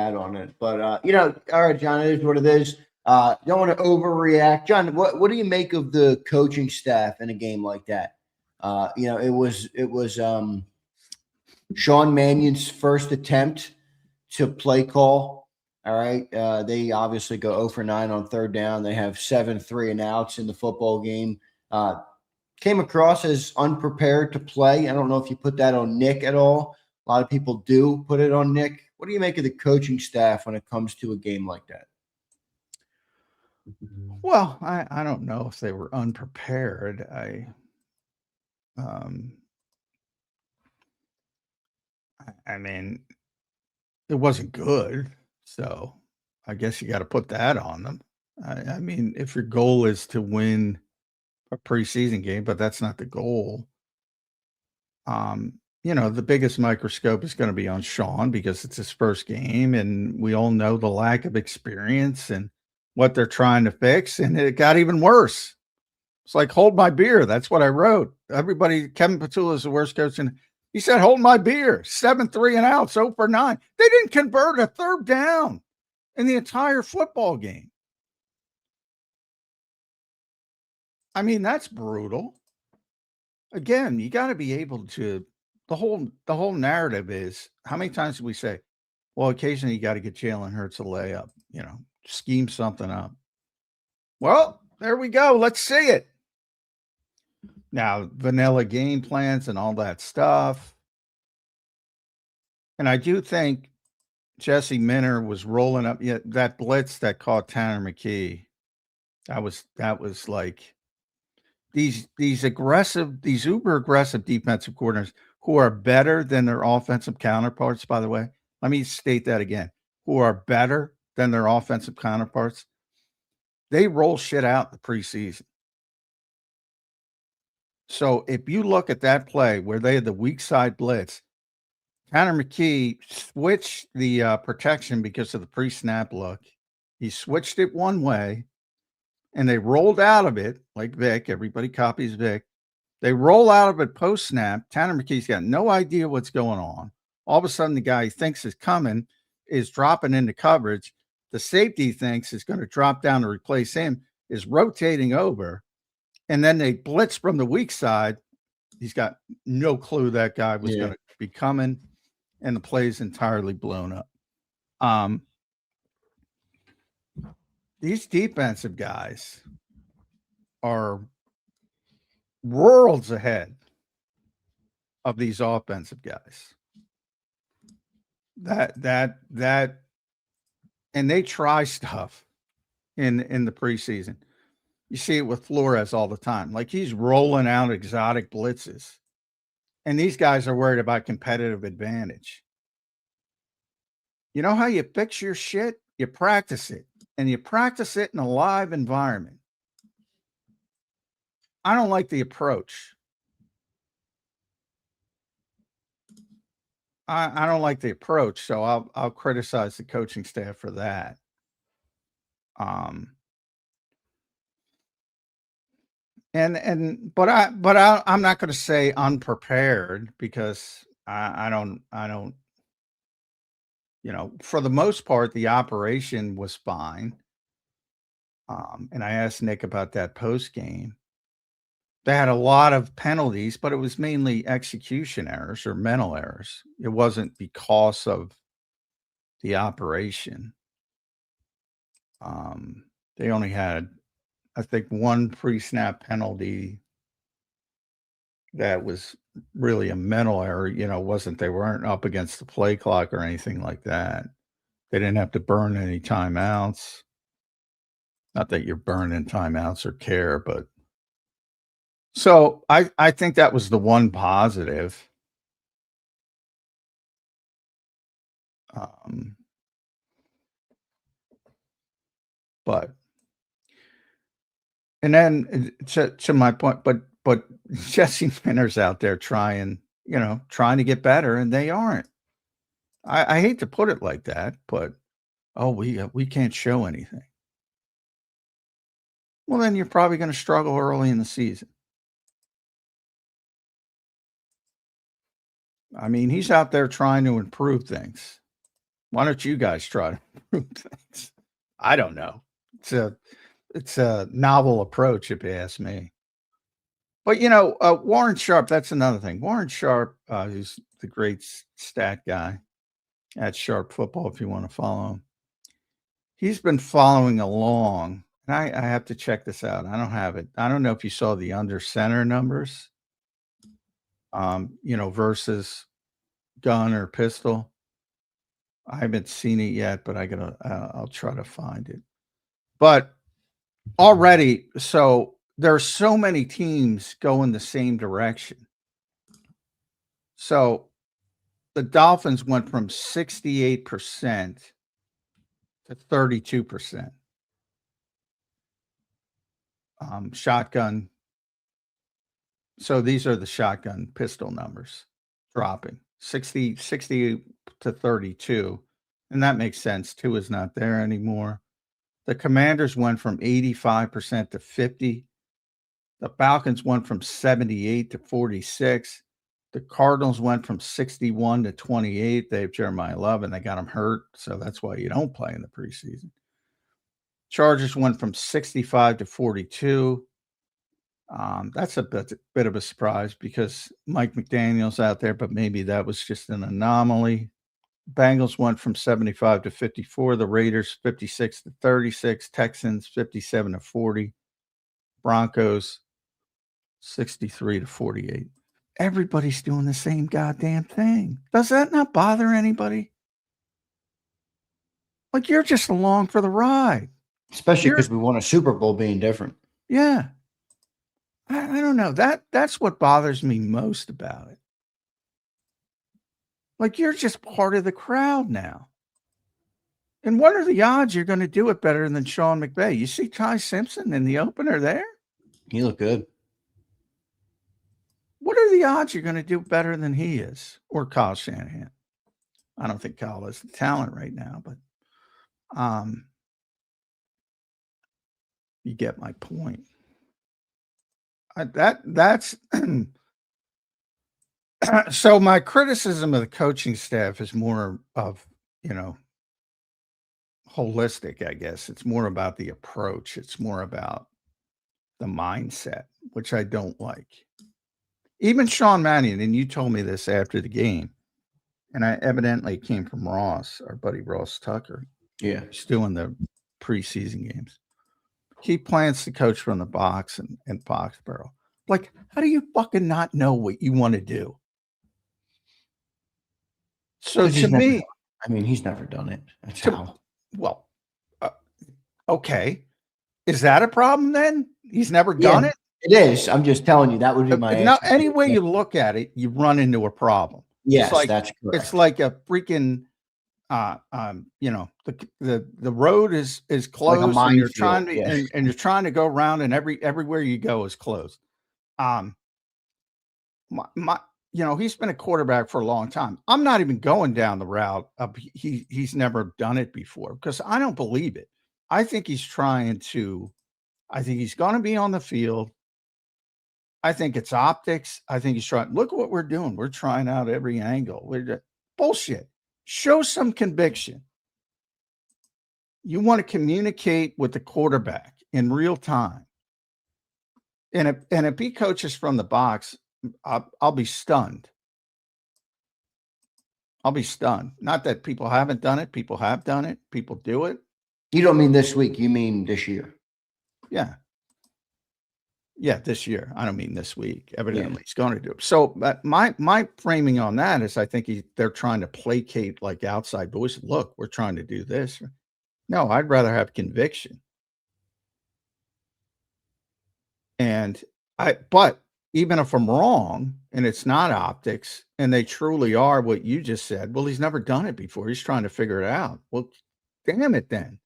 add on it. But all right, John, it is what it is. Don't want to overreact. John, what do you make of the coaching staff in a game like that? It was Sean Mannion's first attempt to play call. All right. They obviously go 0 for 9 on third down. They have 7 3-and-outs in the football game. Came across as unprepared to play. I don't know if you put that on Nick at all. A lot of people do put it on Nick. What do you make of the coaching staff when it comes to a game like that? Well, I don't know if they were unprepared. Um, I mean, it wasn't good, so I guess you got to put that on them. I mean, if your goal is to win a preseason game, but that's not the goal. The biggest microscope is going to be on Sean because it's his first game, and we all know the lack of experience and what they're trying to fix, and it got even worse. It's like, hold my beer. That's what I wrote. Everybody, Kevin Petula is the worst coach, and he said, hold my beer. 7 3-and-outs, 0 for 9. They didn't convert a third down in the entire football game. I mean, that's brutal. Again, you got to be able to. The whole narrative is, how many times do we say, well, occasionally you got to get Jalen Hurts a layup, scheme something up. Well, there we go. Let's see it. Now, vanilla game plans and all that stuff. And I do think Jesse Minter was rolling up that blitz that caught Tanner McKee. That was like these uber aggressive defensive coordinators who are better than their offensive counterparts, by the way. Let me state that again. Who are better than their offensive counterparts. They roll shit out in the preseason. So if you look at that play where they had the weak side blitz, Tanner McKee switched the protection because of the pre-snap look. He switched it one way, and they rolled out of it like Vic. Everybody copies Vic. They roll out of it post-snap. Tanner McKee's got no idea what's going on. All of a sudden, the guy he thinks is coming is dropping into coverage. The safety he thinks is going to drop down to replace him, is rotating over. And then they blitz from the weak side. He's got no clue that guy was going to be coming, and the play's entirely blown up. These defensive guys are worlds ahead of these offensive guys. And they try stuff in the preseason. You see it with Flores all the time. Like, he's rolling out exotic blitzes. And these guys are worried about competitive advantage. You know how you fix your shit? You practice it. And you practice it in a live environment. I don't like the approach. I don't like the approach, so I'll criticize the coaching staff for that. I'm not going to say unprepared because I don't. For the most part, the operation was fine. And I asked Nick about that post game. They had a lot of penalties, but it was mainly execution errors or mental errors. It wasn't because of the operation. They only had, I think, one pre-snap penalty that was really a mental error. They weren't up against the play clock or anything like that. They didn't have to burn any timeouts. Not that you're burning timeouts or care, but so I think that was the one positive. But and then to my point, but Jesse Minter's out there trying to get better, and they aren't. I hate to put it like that, but we can't show anything. Well, then you're probably going to struggle early in the season. I mean, he's out there trying to improve things. Why don't you guys try to improve things? I don't know. It's a novel approach, if you ask me. But Warren Sharp, that's another thing. Warren Sharp, who's the great stat guy at Sharp Football, if you want to follow him. He's been following along, and I have to check this out. I don't have it. I don't know if you saw the under center numbers, versus gun or pistol. I haven't seen it yet, but I'll try to find it. But already, so there are so many teams going the same direction. So the Dolphins went from 68% to 32%. Shotgun. So these are the shotgun pistol numbers dropping 60 to 32. And that makes sense. 2 is not there anymore. The Commanders went from 85% to 50. The Falcons went from 78 to 46. The Cardinals went from 61 to 28. They have Jeremiah Love, and they got him hurt. So that's why you don't play in the preseason. Chargers went from 65 to 42. That's a bit of a surprise because Mike McDaniel's out there, but maybe that was just an anomaly. Bengals went from 75 to 54. The Raiders 56 to 36. Texans 57 to 40. Broncos 63 to 48. Everybody's doing the same goddamn thing. Does that not bother anybody? Like, you're just along for the ride. Especially because we won a Super Bowl being different. Yeah. I don't know. That's what bothers me most about it. Like, you're just part of the crowd now. And what are the odds you're going to do it better than Sean McVay? You see Ty Simpson in the opener there? He looked good. What are the odds you're going to do better than he is? Or Kyle Shanahan? I don't think Kyle has the talent right now, but you get my point. That's so my criticism of the coaching staff is more of, holistic, I guess. It's more about the approach. It's more about the mindset, which I don't like. Even Sean Mannion, and you told me this after the game, and I evidently came from Ross, our buddy Ross Tucker. Yeah. He's doing the preseason games. He plans to coach from the box in Foxborough. Like, how do you fucking not know what you want to do? So to me, he's never done it. That's how. Well, okay. Is that a problem then? He's never done it? It is. I'm just telling you, that would be my answer. Now, any way you look at it, you run into a problem. Yes, that's correct. It's like a freaking, the road is closed, like, and you're trying to, and you're trying to go around, and everywhere you go is closed. He's been a quarterback for a long time. I'm not even going down the route of he's never done it before because I don't believe it. I think he's going to be on the field. I think it's optics. I think he's trying. Look what we're doing. We're trying out every angle. Bullshit. Show some conviction. You want to communicate with the quarterback in real time. And if he coaches from the box, I'll be stunned. I'll be stunned. Not that people haven't done it. People have done it. People do it. You don't mean this week. You mean this year. Yeah. Yeah, this year. I don't mean this week. Evidently, he's going to do it. So my framing on that is I think they're trying to placate like outside voices. Look, we're trying to do this. No, I'd rather have conviction. But even if I'm wrong and it's not optics and they truly are what you just said, well, he's never done it before. He's trying to figure it out. Well, damn it then.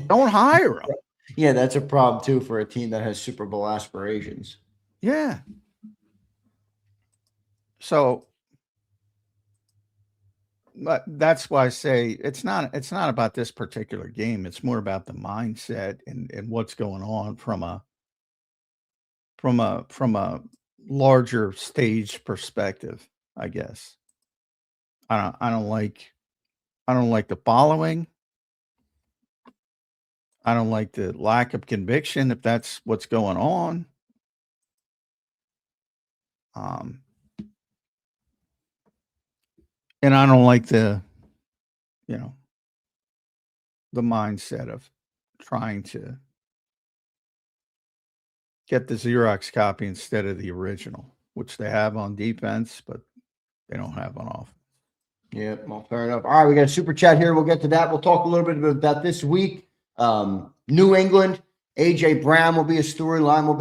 Don't hire him. Yeah, that's a problem too for a team that has Super Bowl aspirations. Yeah. So, but that's why I say it's not about this particular game. It's more about the mindset and what's going on from a larger stage perspective, I guess. I don't like I don't like the following. I don't like the lack of conviction if that's what's going on. And I don't like the mindset of trying to get the Xerox copy instead of the original, which they have on defense, but they don't have on offense. Yeah, well, fair enough. All right, we got a super chat here. We'll get to that. We'll talk a little bit about this week. New England, A.J. Brown will be a storyline. We'll